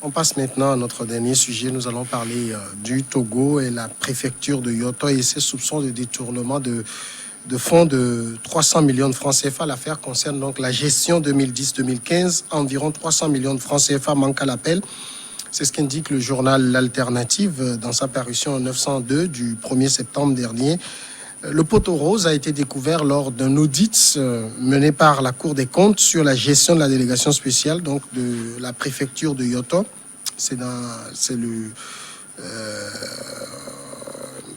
On passe maintenant à notre dernier sujet. Nous allons parler du Togo et la préfecture de Yoto et ses soupçons de détournement de fonds de 300 millions de francs CFA. L'affaire concerne donc la gestion 2010-2015. Environ 300 millions de francs CFA manquent à l'appel. C'est ce qu'indique le journal L'Alternative dans sa parution en 902 du 1er septembre dernier. Le poteau rose a été découvert lors d'un audit mené par la Cour des comptes sur la gestion de la délégation spéciale donc de la préfecture de Yoto.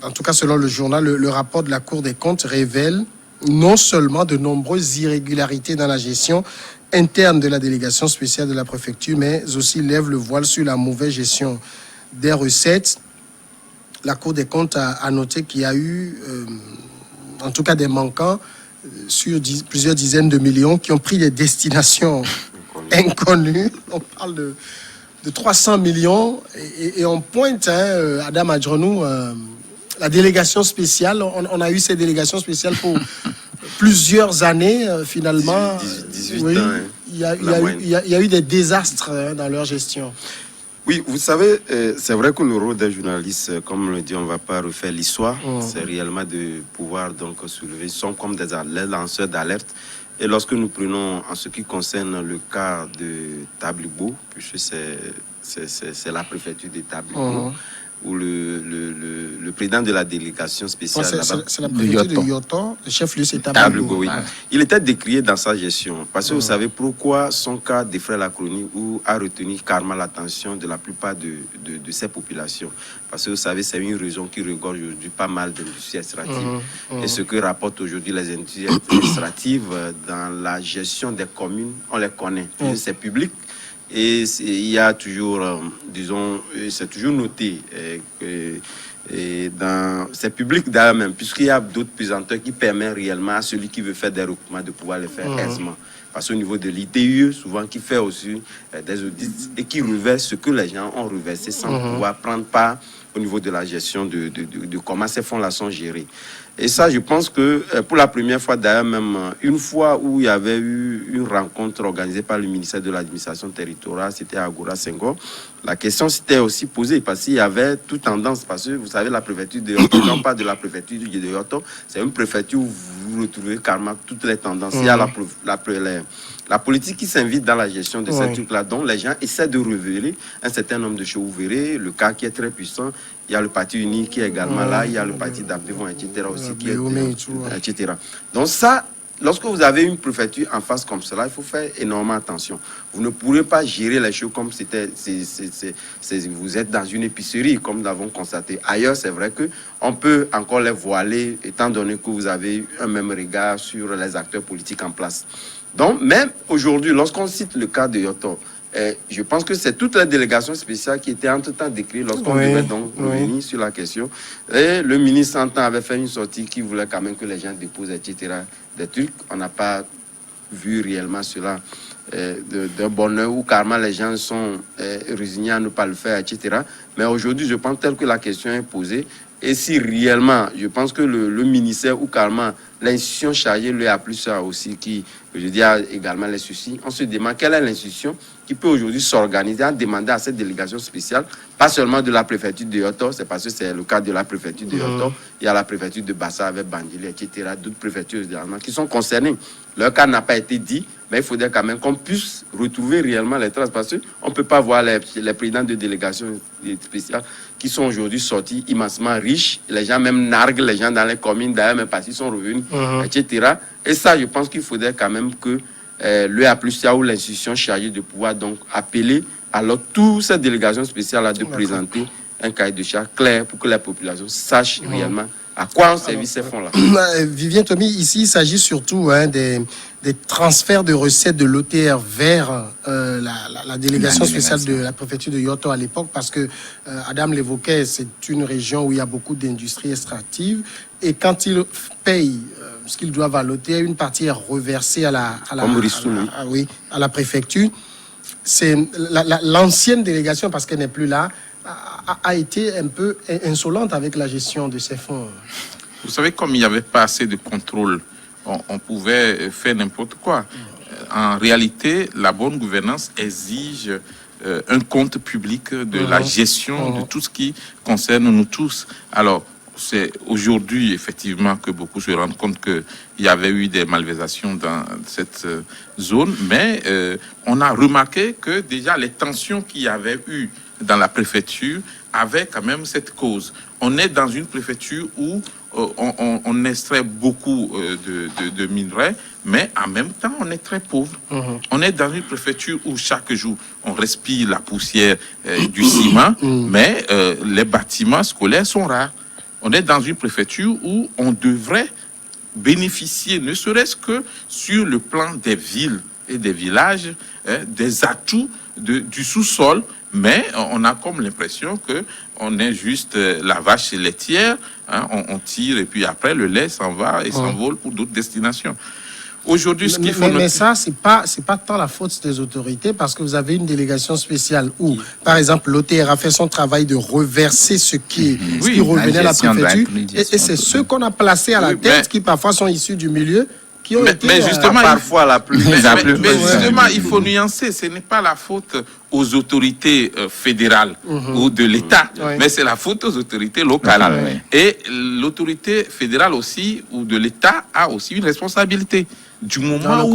En tout cas, selon le journal, le rapport de la Cour des comptes révèle non seulement de nombreuses irrégularités dans la gestion interne de la délégation spéciale de la préfecture, mais aussi lève le voile sur la mauvaise gestion des recettes. La Cour des comptes a noté qu'il y a eu, en tout cas des manquants, sur plusieurs dizaines de millions qui ont pris des destinations inconnues. On parle de 300 millions et on pointe, Adam Adjonou, la délégation spéciale. On a eu ces délégations spéciales pour plusieurs années, finalement. 18 ans. Il y a eu des désastres dans leur gestion. Oui, vous savez, c'est vrai que le rôle des journalistes, comme on le dit, on ne va pas refaire l'histoire. C'est réellement de pouvoir donc soulever. Ils sont comme des lanceurs d'alerte. Et lorsque nous prenons, en ce qui concerne le cas de Tablibo, puisque c'est la préfecture de Tablibo, où le président de la délégation spéciale... c'est la préfecture de Yoto, le chef-lieu c'est Tablibo. Oui. Il était décrié dans sa gestion. Parce que vous savez pourquoi son cas défraie la chronique ou a retenu carrément l'attention de la plupart de ces populations. Parce que vous savez, c'est une région qui regorge aujourd'hui pas mal d'industries extractives. Et ce que rapportent aujourd'hui les industries extractives dans la gestion des communes, on les connaît. C'est public. Et il y a toujours, disons, c'est toujours noté c'est public d'ailleurs même, puisqu'il y a d'autres pesanteurs qui permettent réellement à celui qui veut faire des recoupements de pouvoir les faire aisément. Parce qu'au niveau de l'ITUE, souvent, qui fait aussi des audits et qui reverse ce que les gens ont reversé sans pouvoir prendre part au niveau de la gestion de comment ces fonds-là sont gérés. Et ça, je pense que pour la première fois, d'ailleurs, même une fois où il y avait eu une rencontre organisée par le ministère de l'administration territoriale, c'était à Agora Senghor, la question s'était aussi posée parce qu'il y avait toute tendance, parce que vous savez, la préfecture de Yoto, non pas de la préfecture de Yoto, c'est une préfecture où vous retrouvez carrément toutes les tendances. Il y a la politique qui s'invite dans la gestion de ces trucs-là, dont les gens essaient de révéler un certain nombre de choses. Vous verrez, le cas qui est très puissant, il y a le Parti uni qui est également là, il y a le Parti d'Abdevon, etc. aussi, qui est, etc. Donc ça, lorsque vous avez une préfecture en face comme cela, il faut faire énormément attention. Vous ne pourrez pas gérer les choses comme c'était... vous êtes dans une épicerie, comme nous l'avons constaté. Ailleurs, c'est vrai qu'on peut encore les voiler, étant donné que vous avez un même regard sur les acteurs politiques en place. Donc, même aujourd'hui, lorsqu'on cite le cas de Yoto, je pense que c'est toute la délégation spéciale qui était entre-temps décrite lorsqu'on devait donc revenir sur la question. Et le ministre en temps avait fait une sortie qui voulait quand même que les gens déposent, etc. Des trucs. On n'a pas vu réellement cela d'un bonheur où carrément les gens sont résignés à ne pas le faire, etc. Mais aujourd'hui, je pense tel que la question est posée. Et si réellement, je pense que le ministère ou carrément l'institution chargée lui a plus ça aussi, qui, je dis, a également les soucis, on se demande quelle est l'institution qui peut aujourd'hui s'organiser à demander à cette délégation spéciale, pas seulement de la préfecture de Yoto, c'est parce que c'est le cas de la préfecture de Yoto, il y a la préfecture de Bassa avec Bandili, etc., d'autres préfectures également qui sont concernées. Leur cas n'a pas été dit, mais il faudrait quand même qu'on puisse retrouver réellement les traces, parce qu'on ne peut pas voir les présidents de délégations spéciales qui sont aujourd'hui sortis immensement riches. Les gens même narguent les gens dans les communes, d'ailleurs, même parce qu'ils sont revenus, etc. Et ça, je pense qu'il faudrait quand même que l'EA+A ou l'institution chargée de pouvoir donc appeler alors toutes ces délégations spéciales de présenter un cahier de charge clair pour que la population sache réellement à quoi on servit ces fonds-là. Vivien Tomi, ici, il s'agit surtout des transferts de recettes de l'OTR vers la délégation spéciale de la préfecture de Yoto à l'époque, parce que Adam l'évoquait, c'est une région où il y a beaucoup d'industries extractives, et quand ils payent ce qu'ils doivent à l'OTR, une partie est reversée à la préfecture. C'est l'ancienne délégation, parce qu'elle n'est plus là, a été un peu insolente avec la gestion de ces fonds. Vous savez, comme il n'y avait pas assez de contrôle, on pouvait faire n'importe quoi. En réalité, la bonne gouvernance exige un compte public de la gestion de tout ce qui concerne nous tous. Alors, c'est aujourd'hui, effectivement, que beaucoup se rendent compte qu'il y avait eu des malversations dans cette zone, mais on a remarqué que déjà les tensions qu'il y avait eu dans la préfecture avaient quand même cette cause. On est dans une préfecture où on extrait beaucoup de minerais, mais en même temps, on est très pauvre. On est dans une préfecture où chaque jour, on respire la poussière du ciment, mais les bâtiments scolaires sont rares. On est dans une préfecture où on devrait bénéficier, ne serait-ce que sur le plan des villes et des villages, des atouts du sous-sol, mais on a comme l'impression que on est juste la vache laitière, on tire et puis après le lait s'en va et s'envole pour d'autres destinations. Aujourd'hui, ce qu'il faut mais ça, c'est pas tant la faute des autorités, parce que vous avez une délégation spéciale où, par exemple, l'OTR a fait son travail de reverser ce qui revenait à la préfecture, et c'est ceux qu'on a placés à la tête, qui parfois sont issus du milieu, qui ont été... Mais justement, parfois la pluie. Mais justement, il faut nuancer. Ce n'est pas la faute aux autorités fédérales ou de l'État, mais c'est la faute aux autorités locales. Et l'autorité fédérale aussi ou de l'État a aussi une responsabilité. Du moment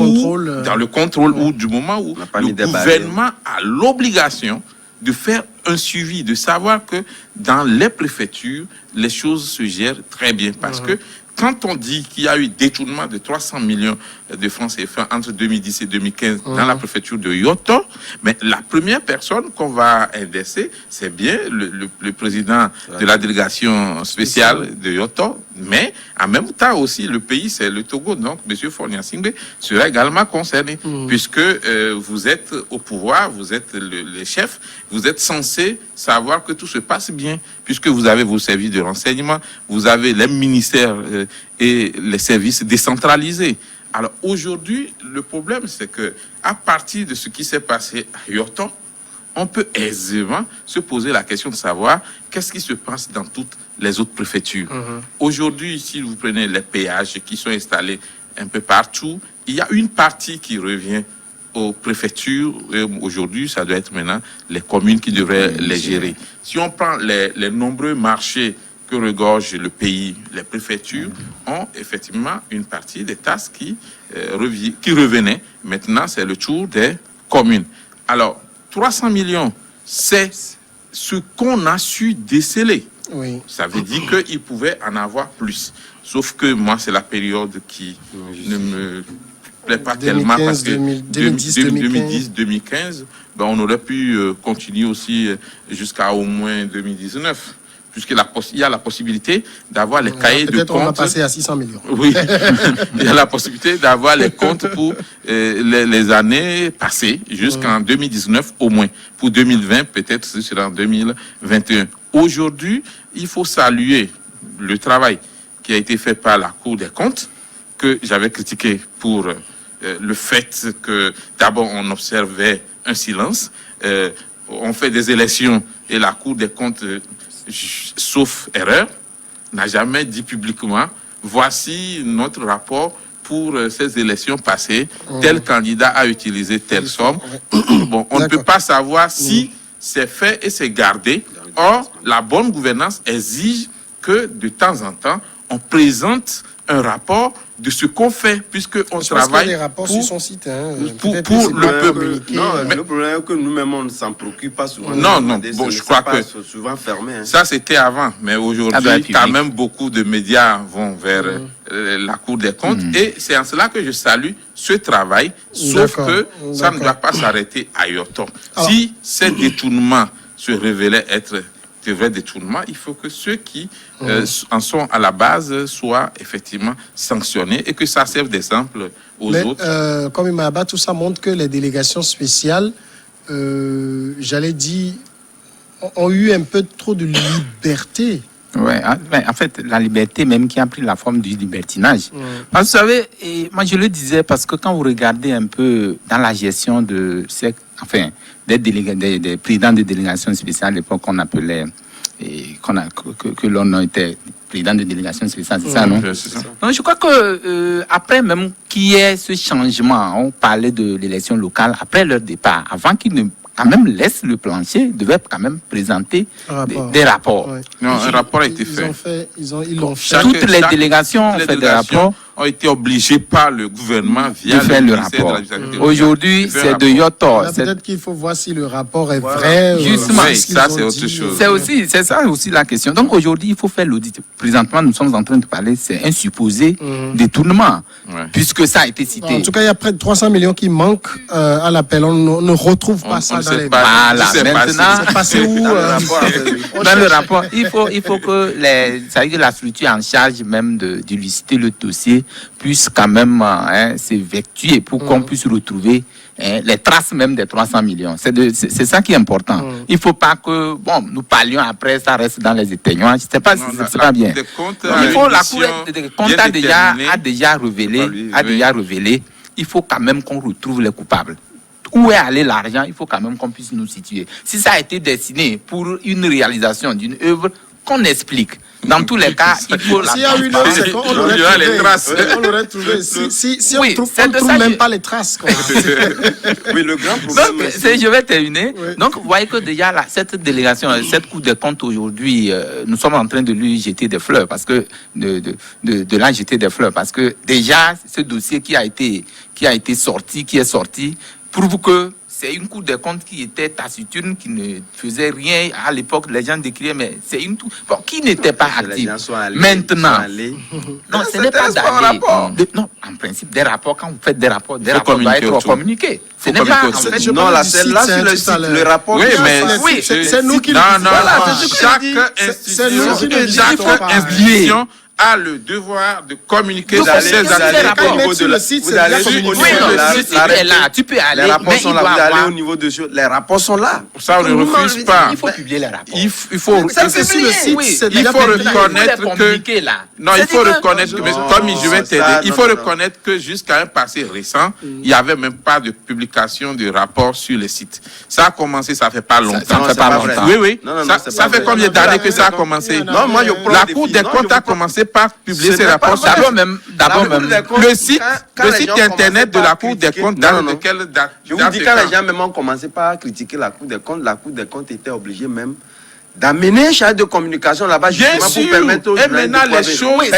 dans le contrôle ou du moment où le gouvernement a l'obligation de faire un suivi, de savoir que dans les préfectures, les choses se gèrent très bien. Parce que quand on dit qu'il y a eu détournement de 300 millions de francs CFA entre 2010 et 2015 dans la préfecture de Yoto, mais la première personne qu'on va indexer, c'est bien le président de la délégation spéciale de Yoto, mais en même temps aussi le pays, c'est le Togo, donc M. Fournier-Singbe sera également concerné, puisque vous êtes au pouvoir, vous êtes les chefs, vous êtes censé savoir que tout se passe bien, puisque vous avez vos services de renseignement, vous avez les ministères et les services décentralisés. Alors aujourd'hui, le problème, c'est que à partir de ce qui s'est passé à Yoto, on peut aisément se poser la question de savoir qu'est-ce qui se passe dans toutes les autres préfectures. Aujourd'hui, si vous prenez les péages qui sont installés un peu partout, il y a une partie qui revient aux préfectures. Et aujourd'hui, ça doit être maintenant les communes qui devraient les gérer. Si on prend les nombreux marchés que regorge le pays, les préfectures ont effectivement une partie des tasses qui revenaient. Maintenant, c'est le tour des communes. Alors, 300 millions, c'est ce qu'on a su déceler. Ça veut dire qu'il pouvait en avoir plus. Sauf que moi, c'est la période qui ne me plaît pas tellement, parce que 2010-2015, ben, on aurait pu continuer aussi jusqu'à au moins 2019. Puisqu'il y a la possibilité d'avoir les cahiers de comptes. Peut-être on va passer à 600 millions. Oui, il y a la possibilité d'avoir les comptes pour les années passées, jusqu'en 2019 au moins. Pour 2020, peut-être ce sera en 2021. Aujourd'hui, il faut saluer le travail qui a été fait par la Cour des comptes, que j'avais critiqué pour le fait que d'abord on observait un silence, on fait des élections et la Cour des comptes... sauf erreur, n'a jamais dit publiquement, voici notre rapport pour ces élections passées, tel candidat a utilisé telle somme. Bon, on ne peut pas savoir si c'est fait et c'est gardé. Or, la bonne gouvernance exige que de temps en temps, on présente un rapport de ce qu'on fait, puisqu'on travaille des rapports sur son site, pour le peuple. Le problème est que nous-mêmes, on ne s'en préoccupe pas souvent. Non, bon, je crois que souvent fermé. Ça, c'était avant, mais aujourd'hui, quand même, beaucoup de médias vont vers la Cour des comptes, et c'est en cela que je salue ce travail, sauf que ça ne doit pas s'arrêter à Yoto. Si ces détournements se révélaient être de vrais détournements, il faut que ceux qui en sont à la base soient effectivement sanctionnés et que ça serve d'exemple aux autres. Comme Imaba, tout ça montre que les délégations spéciales, j'allais dire, ont eu un peu trop de liberté. Ouais, en fait, la liberté même qui a pris la forme du libertinage. Parce que vous savez, et moi je le disais, parce que quand vous regardez un peu dans la gestion de ces, enfin, des présidents de délégations spéciales, à l'époque qu'on appelait, que l'on était président de délégation spéciale, c'est ça, non? C'est ça. Donc je crois que après même qu'il y ait ce changement, on parlait de l'élection locale, après leur départ, avant qu'ils ne quand même laisse le plancher, devait quand même présenter des rapports. Ouais. Non, un rapport a été fait. Ils l'ont fait. Toutes les délégations ont fait des rapports. Ont été obligés par le gouvernement de faire le rapport. Aujourd'hui, c'est de Yotor. Peut-être qu'il faut voir si le rapport est vrai. Justement, ça c'est autre chose. C'est ça aussi la question. Donc aujourd'hui, il faut faire l'audit. Présentement, nous sommes en train de parler, c'est un supposé détournement, puisque ça a été cité. En tout cas, il y a près de 300 millions qui manquent à l'appel. On ne retrouve pas ça dans les... Voilà, maintenant, c'est passé où dans le rapport, il faut que la structure en charge même d'illiciter le dossier puisse quand même s'évectuer pour qu'on puisse retrouver les traces même des 300 millions. C'est ça qui est important. Il ne faut pas que, nous parlions après, ça reste dans les éteignoirs. C'est pas bien. La Cour des comptes a déjà révélé, il faut quand même qu'on retrouve les coupables. Où est allé l'argent? Il faut quand même qu'on puisse nous situer. Si ça a été destiné pour une réalisation d'une œuvre, qu'on explique. Dans tous les cas, il faut la... S'il y a une œuvre, c'est qu'on l'aurait trouvé. Si on ne trouve même pas les traces. Oui, le grand problème... Donc, je vais terminer. Oui. Donc, vous voyez que déjà, cette délégation, cette Cour des comptes aujourd'hui, nous sommes en train de lui jeter des fleurs, parce que de la jeter des fleurs, parce que déjà, ce dossier qui est sorti, prouve que c'est une Cour des comptes qui était taciturne, qui ne faisait rien. À l'époque, les gens décriaient, mais c'est une Cour qui n'était pas active. Maintenant, non, ce n'est pas d'aller. Non, en principe, des rapports, quand vous faites des rapports doivent être communiqués. Ce n'est pas, en fait, non, là, c'est là sur le site, le rapport. Oui, mais c'est nous qui... Non, chaque institution a le devoir de communiquer sur ses activités au niveau de la site. Vous allez sur le site, tu peux aller. Les rapports sont là. Vous allez au niveau de les rapports sont là. Ça, on ne refuse pas. Il faut publier les rapports. Il faut reconnaître que non, il faut reconnaître que, comme je vais t'aider, il faut reconnaître que jusqu'à un passé récent, il n'y avait même pas de publication de rapports sur le site. Ça a commencé, ça fait pas longtemps. Ça fait pas longtemps. Oui. Ça fait combien d'années que ça a commencé? Non, moi, la Cour des comptes a commencé par publier ses rapports. D'abord même, le site internet de la Cour des comptes date de quelle date? Je vous dis, quand les gens même ont commencé par critiquer la Cour des comptes était obligée même d'amener charge de communication là-bas justement pour permettre aux gens et maintenant les choses,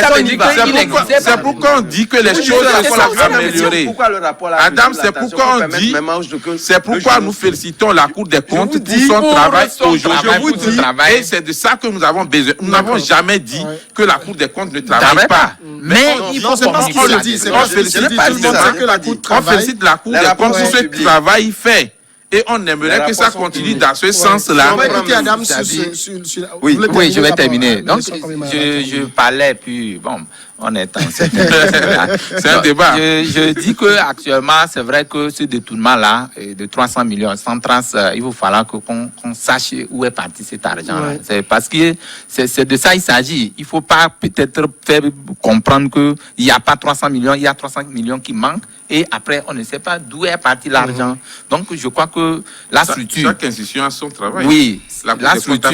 c'est pourquoi on dit que les choses sont améliorées. Adam, c'est pourquoi on dit, c'est pourquoi nous félicitons la Cour des comptes pour son travail aujourd'hui. Et c'est de ça que nous avons besoin. Nous n'avons jamais dit que la Cour des comptes ne travaille pas. Mais il faut pas ce qu'on le dit. On félicite la Cour des comptes pour ce travail fait. Et on aimerait que ça continue dans ce sens-là. Oui, je vais terminer. Donc, je parlais, puis on est en c'est un débat. Je dis que actuellement, c'est vrai que ce détournement-là de 300 millions, sans trace, il va falloir qu'on sache où est parti cet argent-là. C'est parce que c'est de ça il s'agit. Il ne faut pas peut-être faire comprendre qu'il n'y a pas 300 millions, il y a 300 millions qui manquent. Et après, on ne sait pas d'où est parti l'argent. Donc, je crois que la structure... Chaque institution a son travail. Oui, la structure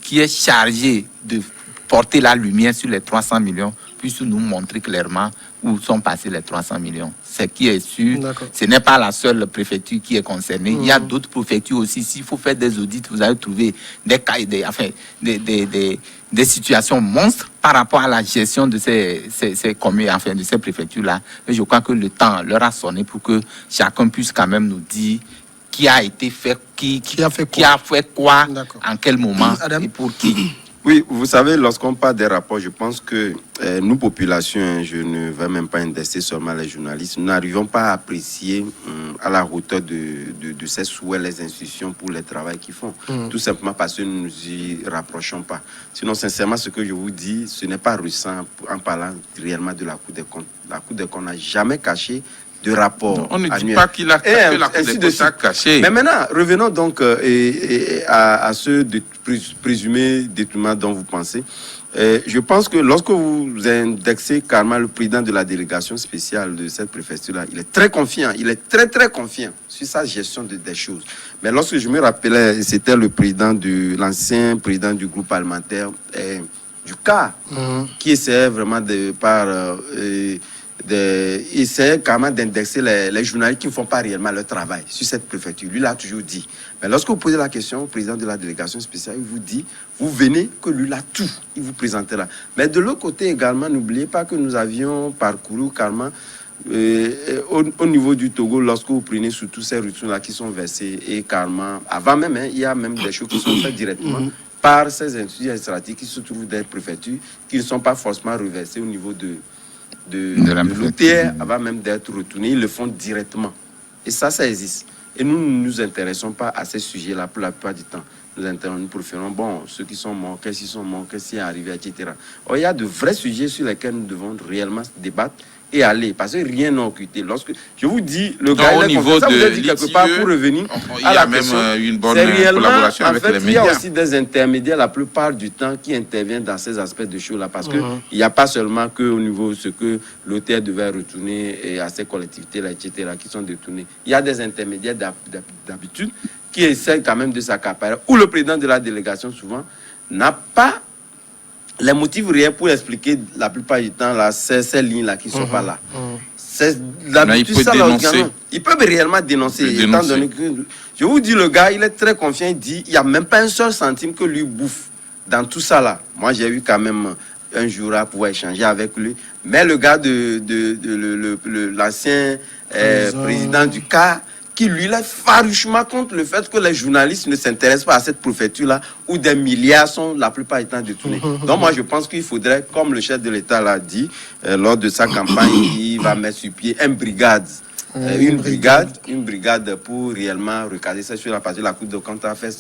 qui est chargée de porter la lumière sur les 300 millions puisse nous montrer clairement où sont passés les 300 millions. Ce qui est sûr, ce n'est pas la seule préfecture qui est concernée. Il y a d'autres préfectures aussi. S'il faut faire des audits, vous allez trouver des situations monstres par rapport à la gestion de ces communes, de ces préfectures-là. Et je crois que le temps leur a sonné pour que chacun puisse quand même nous dire qui a été fait, qui a fait quoi, en quel moment et pour qui. Oui, vous savez, lorsqu'on parle des rapports, je pense que nous, populations, je ne vais même pas indexer seulement les journalistes, nous n'arrivons pas à apprécier à la hauteur de ces souhaits les institutions pour le travail qu'ils font. Tout simplement parce que nous ne nous y rapprochons pas. Sinon, sincèrement, ce que je vous dis, ce n'est pas récent en parlant réellement de la Cour des comptes. La Cour des comptes n'a jamais caché de rapport. On ne dit pas qu'il a caché, la Cour des comptes a caché. Mais maintenant, revenons donc à ce présumé détournement dont vous pensez. Je pense que lorsque vous indexez carrément le président de la délégation spéciale de cette préfecture-là, il est très confiant, il est très très confiant sur sa gestion des choses. Mais lorsque je me rappelais, c'était l'ancien président du groupe parlementaire du CAR, qui essayait vraiment essaie carrément d'indexer les journalistes qui ne font pas réellement leur travail sur cette préfecture. Lui l'a toujours dit. Mais lorsque vous posez la question au président de la délégation spéciale, il vous dit, vous venez, que lui l'a tout. Il vous présente là. Mais de l'autre côté également, n'oubliez pas que nous avions parcouru carrément au niveau du Togo, lorsque vous prenez surtout ces routines-là qui sont versées, et carrément, avant même, il y a même des choses qui sont faites directement par ces instituts administratifs qui se trouvent dans les préfectures, qui ne sont pas forcément reversées au niveau de l'OTR, avant même d'être retournés, ils le font directement. Et ça existe. Et nous ne nous intéressons pas à ces sujets-là pour la plupart du temps. Nous préférons, ceux qui sont morts, qu'est-ce qu'ils sont morts, qu'est-ce qui est arrivé, etc. Or, il y a de vrais sujets sur lesquels nous devons réellement débattre et aller, parce que rien n'a occulté. Lorsque je vous dis, le gars, au niveau ça de vous a dit quelque part pour revenir il y a même une bonne collaboration avec les médias. Il y a aussi des intermédiaires la plupart du temps qui interviennent dans ces aspects de choses-là, parce que il n'y a pas seulement qu'au niveau de ce que l'auteur devait retourner et à ces collectivités-là, etc., qui sont détournées. Il y a des intermédiaires d'habitude qui essaient quand même de s'accaparer, où le président de la délégation, souvent, n'a pas les motifs réels pour expliquer la plupart du temps là, ces lignes-là qui ne sont pas là. Il peut réellement dénoncer. Étant donné que, je vous dis, le gars, il est très confiant, il dit, il n'y a même pas un seul centime que lui bouffe dans tout ça là. Moi, j'ai eu quand même un jour à pouvoir échanger avec lui. Mais le gars l'ancien président du CAR, qui lui est farouchement contre le fait que les journalistes ne s'intéressent pas à cette préfecture-là, où des milliards sont la plupart du temps détournés. Donc moi, je pense qu'il faudrait, comme le chef de l'État l'a dit, lors de sa campagne, il va mettre sur pied une brigade pour réellement regarder ça sur la partie de la Cour de compte a fait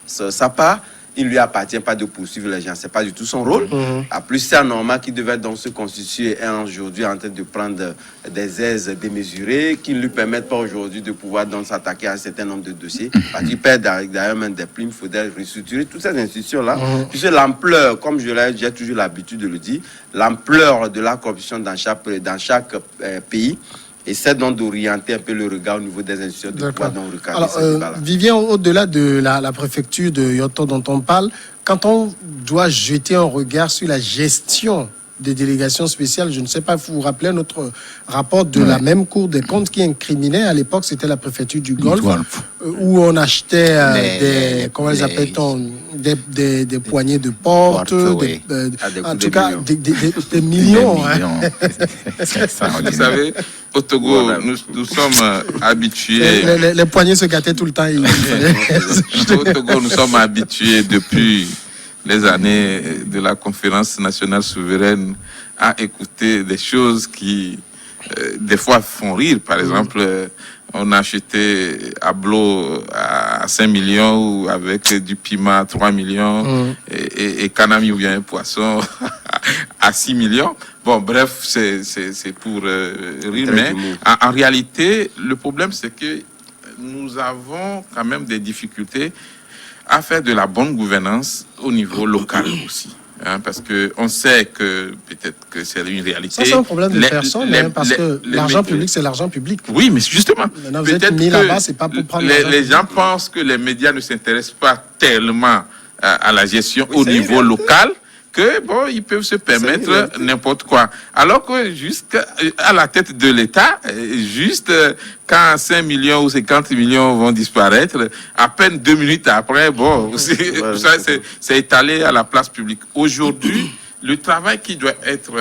sa part. Il ne lui appartient pas de poursuivre les gens, c'est pas du tout son rôle. En plus, c'est un normal qui devait donc se constituer aujourd'hui en train de prendre des aises démesurées qui ne lui permettent pas aujourd'hui de pouvoir donc s'attaquer à un certain nombre de dossiers. Parce qu'il perd d'ailleurs même des primes, il faudrait restructurer toutes ces institutions-là. Puisque l'ampleur, comme j'ai toujours l'habitude de le dire, l'ampleur de la corruption dans chaque pays, et c'est donc d'orienter un peu le regard au niveau des institutions de pouvoir donc regarder ce débat-là. Vivien, au-delà de la préfecture de Yoto dont on parle, quand on doit jeter un regard sur la gestion des délégations spéciales, je ne sais pas, vous vous rappelez notre rapport de la même Cour des comptes qui incriminait, à l'époque c'était la préfecture du Golfe, où on achetait des poignées de porte, en tout cas des millions. Vous savez, au Togo, nous sommes habitués. Les poignées se gâtaient tout le temps. Au Togo, nous sommes habitués depuis les années de la conférence nationale souveraine à écouter des choses qui, des fois, font rire. Par exemple, on a acheté Ablo à 5 millions ou avec du piment à 3 millions et Kanami ou bien un poisson à 6 millions. Bon, bref, c'est pour rire. Mais en réalité, le problème, c'est que nous avons quand même des difficultés à faire de la bonne gouvernance au niveau local aussi. Parce qu'on sait que peut-être que c'est une réalité. Ça, c'est un problème de personne, parce que l'argent public, c'est l'argent public. Oui, mais justement, maintenant, vous êtes mis là-bas, c'est pas pour prendre les gens pensent que les médias ne s'intéressent pas tellement à la gestion au niveau local, que ils peuvent se permettre n'importe quoi. Alors que jusqu'à la tête de l'État, juste quand 5 millions ou 50 millions vont disparaître, à peine 2 minutes après, c'est étalé à la place publique. Aujourd'hui, le travail qui doit être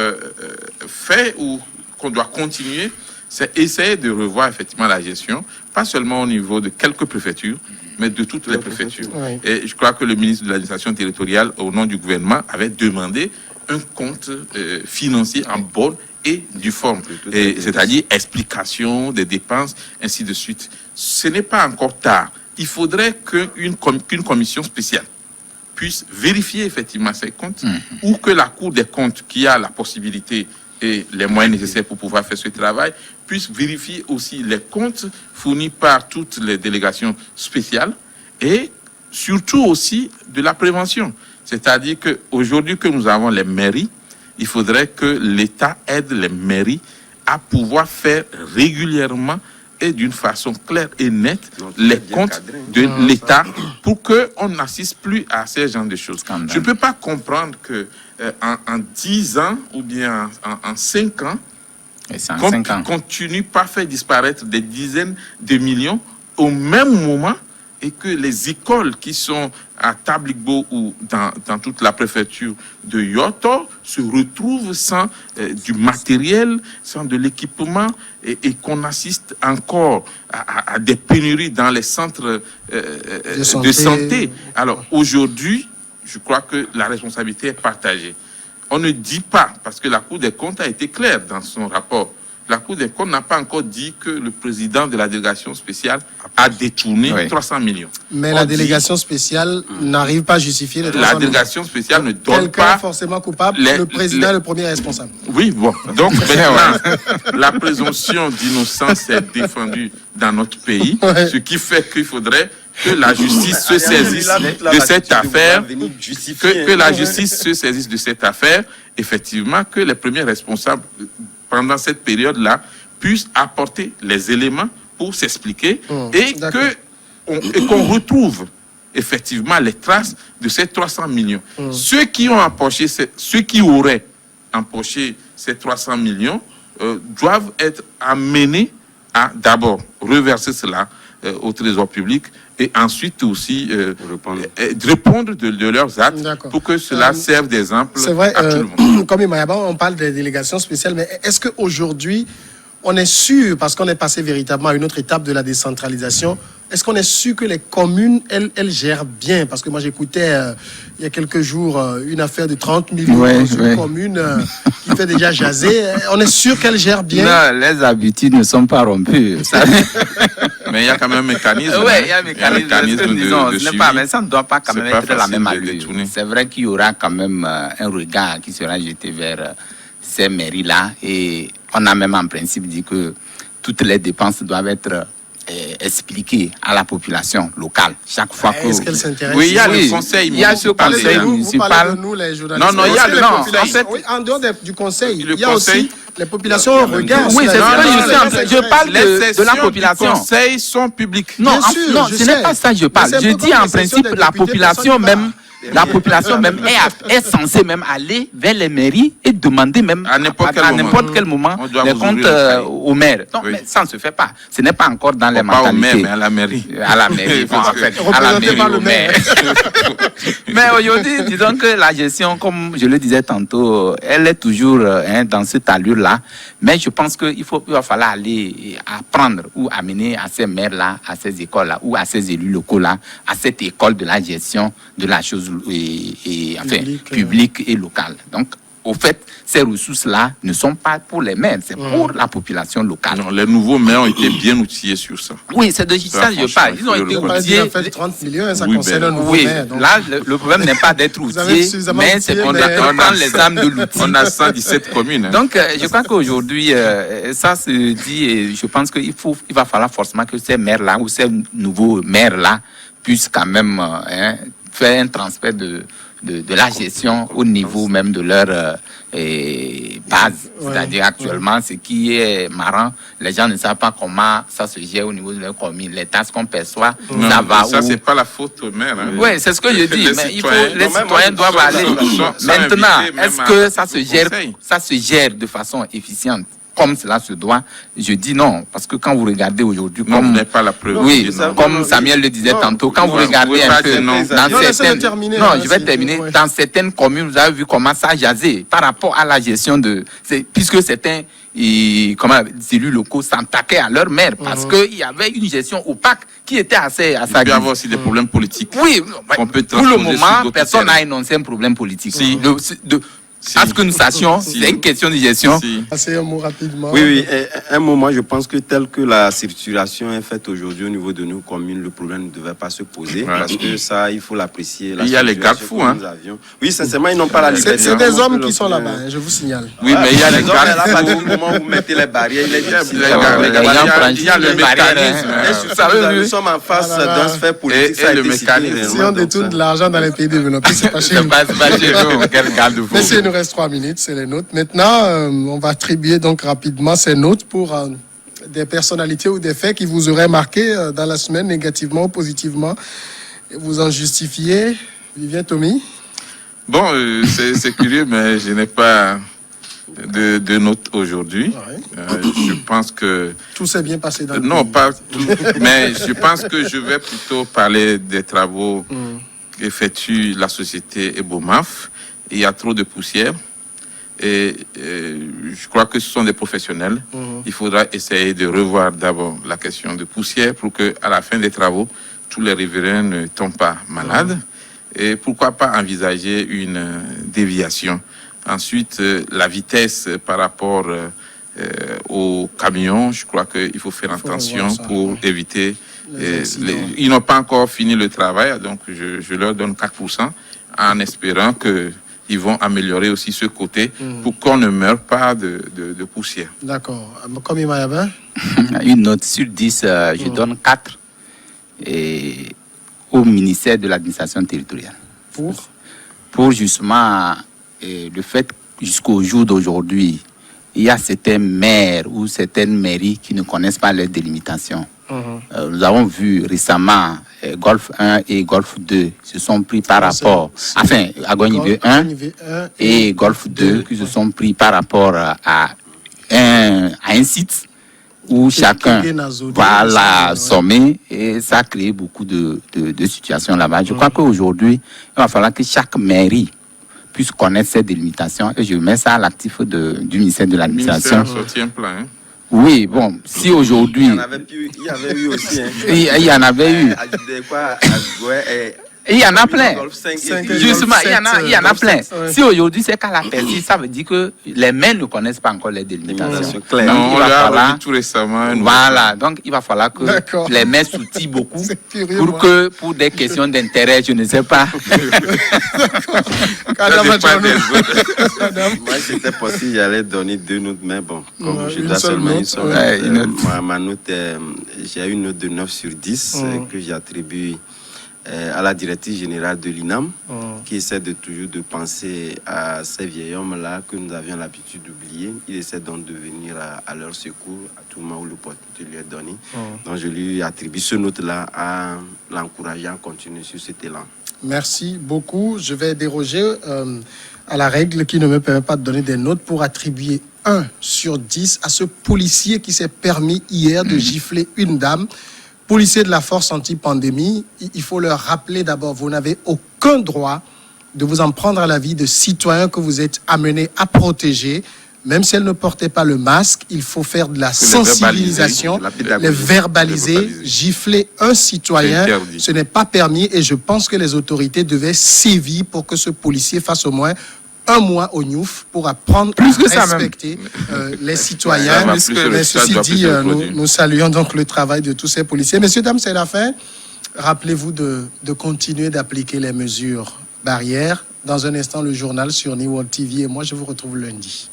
fait ou qu'on doit continuer, c'est essayer de revoir effectivement la gestion, pas seulement au niveau de quelques préfectures, mais de toutes les préfectures. Et je crois que le ministre de l'administration territoriale, au nom du gouvernement, avait demandé un compte financier en bonne et due forme. C'est-à-dire explication des dépenses, ainsi de suite. Ce n'est pas encore tard. Il faudrait qu'une commission spéciale puisse vérifier effectivement ces comptes, ou que la Cour des comptes, qui a la possibilité et les moyens nécessaires pour pouvoir faire ce travail, puisse vérifier aussi les comptes fournis par toutes les délégations spéciales et surtout aussi de la prévention. C'est-à-dire qu'aujourd'hui que nous avons les mairies, il faudrait que l'État aide les mairies à pouvoir faire régulièrement et d'une façon claire et nette les comptes de l'État pour qu'on n'assiste plus à ces genres de choses. Je ne peux pas comprendre que en 10 ans ou bien en 5 ans, Et c'est en 5 ans. continue pas faire disparaître des dizaines de millions au même moment et que les écoles qui sont à Tabligbo ou dans toute la préfecture de Yoto se retrouvent sans du matériel, sans de l'équipement et qu'on assiste encore à des pénuries dans les centres de santé. Alors aujourd'hui, je crois que la responsabilité est partagée. On ne dit pas, parce que la Cour des comptes a été claire dans son rapport, la Cour des comptes n'a pas encore dit que le président de la délégation spéciale a détourné 300 millions. Mais la délégation spéciale n'arrive pas à justifier les 300 La millions. délégation spéciale ne donne Quelqu'un pas... est forcément coupable, le président est le premier responsable. Oui, bon. Donc maintenant, la présomption d'innocence est défendue dans notre pays, ce qui fait qu'il faudrait que la justice se saisisse de cette affaire, que la justice se saisisse de cette affaire, effectivement, que les premiers responsables pendant cette période-là puissent apporter les éléments pour s'expliquer et qu'on retrouve effectivement les traces de ces 300 millions. Ceux qui auraient empoché ces 300 millions doivent être amenés à d'abord reverser cela au trésor public et ensuite aussi répondre de leurs actes pour que cela serve d'exemple à tout le monde. Comme Imayaba, on parle des délégations spéciales, mais est-ce qu'aujourd'hui, on est sûr, parce qu'on est passé véritablement à une autre étape de la décentralisation, est-ce qu'on est sûr que les communes, elles gèrent bien? Parce que moi, j'écoutais il y a quelques jours une affaire de 30 millions sur une commune qui fait déjà jaser. On est sûr qu'elles gèrent bien? Non, les habitudes ne sont pas rompues. Mais il y a quand même un mécanisme. Oui, il y a un mécanisme de suivi. Mais ça ne doit pas quand même être la même allure. C'est vrai qu'il y aura quand même un regard qui sera jeté vers ces mairies-là. Et on a même en principe dit que toutes les dépenses doivent être expliquer à la population locale chaque fois que... Est-ce qu'elle s'intéresse? Oui, il y a le conseil. Il y a ce conseil municipal. Vous parlez de nous, les journalistes. Non, il y a le conseil. En dehors du conseil, il y a aussi les populations regardent. Oui, c'est vrai, je parle de la population. Les conseils sont publics. Non, ce n'est pas ça que je parle. Je dis en principe la population même... La population même est censée même aller vers les mairies et demander même à n'importe quel moment les comptes au maire. Non, mais ça ne se fait pas. Ce n'est pas encore dans les mentalités. Pas au maire, mais à la mairie. À la mairie, en fait. À la mairie, au maire. Mais aujourd'hui, disons que la gestion, comme je le disais tantôt, elle est toujours dans cette allure-là. Mais je pense qu'il va falloir aller apprendre ou amener à ces maires-là, à ces écoles-là, ou à ces élus locaux-là, à cette école de la gestion de la chose publique et locale. Donc, au fait, ces ressources-là ne sont pas pour les maires, c'est pour la population locale. Non, les nouveaux maires ont été bien outillés sur ça. Oui, c'est de ça que je parle. Ils ont été outillés. En fait, 30 millions, ça concerne un nouveau maire. Donc... Là, le problème n'est pas d'être outillé, mais c'est qu'on prendre les armes de l'outil. On a 117 communes. Hein. Donc, je crois qu'aujourd'hui, ça se dit, et je pense qu'il va falloir forcément que ces maires-là, ou ces nouveaux maires-là, puissent quand même faire un transfert de la gestion au niveau même de leur base. C'est-à-dire actuellement, ce qui est marrant, les gens ne savent pas comment ça se gère au niveau de leur commune. Les taxes qu'on perçoit, ça va où? Ça, c'est pas la faute au maire. Hein. Oui, c'est ce que je dis. Mais les citoyens doivent aller. Maintenant, est-ce que ça se gère de façon efficiente? Comme cela se doit, je dis non, parce que quand vous regardez aujourd'hui, comme n'est pas la preuve. Oui, comme Samuel le disait tantôt, quand vous regardez un peu dans certaines, je vais terminer. Dans certaines communes, vous avez vu comment ça a jasé par rapport à la gestion puisque certains élus locaux s'attaquaient à leur maire parce qu'il y avait une gestion opaque qui était assez. Il peut y avoir aussi des problèmes politiques. Oui, pour le moment, personne n'a énoncé un problème politique. À ce que nous sachions, c'est une question de gestion. Passer un mot rapidement. Oui, un moment, je pense que tel que la circulation est faite aujourd'hui au niveau de nos communes, le problème ne devait pas se poser parce que ça, il faut l'apprécier. Il y a les garde-fous, hein. Oui, sincèrement, ils n'ont pas la liberté. C'est des hommes qui sont là-bas, je vous signale. Oui, mais il y a les garde-fous. Au moment où vous mettez les barrières, il est difficile. Il y a le mécanisme. Nous sommes en face d'un sphère politique. Et le mécanisme. Si on détourne de l'argent dans les pays développés, c'est pas chez nous. C'est pas chez nous. Quel garde-fou. Il nous reste 3 minutes, c'est les nôtres. Maintenant, on va attribuer donc rapidement ces notes pour des personnalités ou des faits qui vous auraient marqué dans la semaine, négativement ou positivement. Et vous en justifiez. Vivien Tommy? Bon, c'est curieux, mais je n'ai pas de notes aujourd'hui. Je pense que... Tout s'est bien passé dans le Non, pays. pas tout. Mais je pense que je vais plutôt parler des travaux qu'effectue la société Ebomaf. Il y a trop de poussière. Et je crois que ce sont des professionnels. Il faudra essayer de revoir d'abord la question de poussière pour qu'à la fin des travaux, tous les riverains ne tombent pas malades. Et pourquoi pas envisager une déviation. Ensuite, la vitesse par rapport aux camions, je crois qu'il faut faire attention pour éviter... ils n'ont pas encore fini le travail, donc je leur donne 4% en espérant qu'ils vont améliorer aussi ce côté pour qu'on ne meure pas de poussière. D'accord. Comme Imayaba? Une note sur 10, je donne 4 et au ministère de l'administration territoriale. Pour justement le fait jusqu'au jour d'aujourd'hui, il y a certains maires ou certaines mairies qui ne connaissent pas les délimitations. Nous avons vu récemment Golfe 1 et Golfe 2 se sont pris par rapport, enfin, Agonivé 1 et Golfe 2 qui se sont pris par rapport à un site où chacun va la sommer et ça a créé beaucoup de situations là-bas. Je crois qu'aujourd'hui, il va falloir que chaque mairie puisse connaître ces délimitations et je mets ça à l'actif du ministère de l'administration. Le ministère sortit un plan, hein? Oui, bon, si aujourd'hui... Il y avait eu aussi. Hein. Il y en avait eu. Il y en a plein. Justement, il y en a plein. Si aujourd'hui c'est qu'à la Persie, ça veut dire que les maires ne connaissent pas encore les délimitations. Non, on l'a tout récemment. Voilà, donc il va falloir que les maires s'outillent beaucoup pour des questions d'intérêt, je ne sais pas. Moi, c'était possible, j'allais donner 2 notes, mais bon, comme je dois seulement une seule ma note, j'ai une note de 9 sur 10 que j'attribue à la directrice générale de l'INAM, qui essaie toujours de penser à ces vieils hommes-là que nous avions l'habitude d'oublier. Il essaie donc de venir à leur secours à tout moment où l'opportunité lui est donnée. Donc je lui attribue ce note-là à l'encourager à continuer sur cet élan. Merci beaucoup. Je vais déroger à la règle qui ne me permet pas de donner des notes pour attribuer 1 sur 10 à ce policier qui s'est permis hier de gifler une dame. Policiers de la force anti-pandémie, il faut leur rappeler d'abord, vous n'avez aucun droit de vous en prendre à la vie de citoyens que vous êtes amenés à protéger. Même si elles ne portaient pas le masque, il faut faire de la sensibilisation, les verbaliser, gifler un citoyen, ce n'est pas permis et je pense que les autorités devaient sévir pour que ce policier fasse au moins 1 mois au NIOF pour apprendre à respecter les citoyens. Mais ceci dit, nous saluons donc le travail de tous ces policiers. Messieurs, dames, c'est la fin. Rappelez-vous de continuer d'appliquer les mesures barrières. Dans un instant, le journal sur New World TV et moi, je vous retrouve lundi.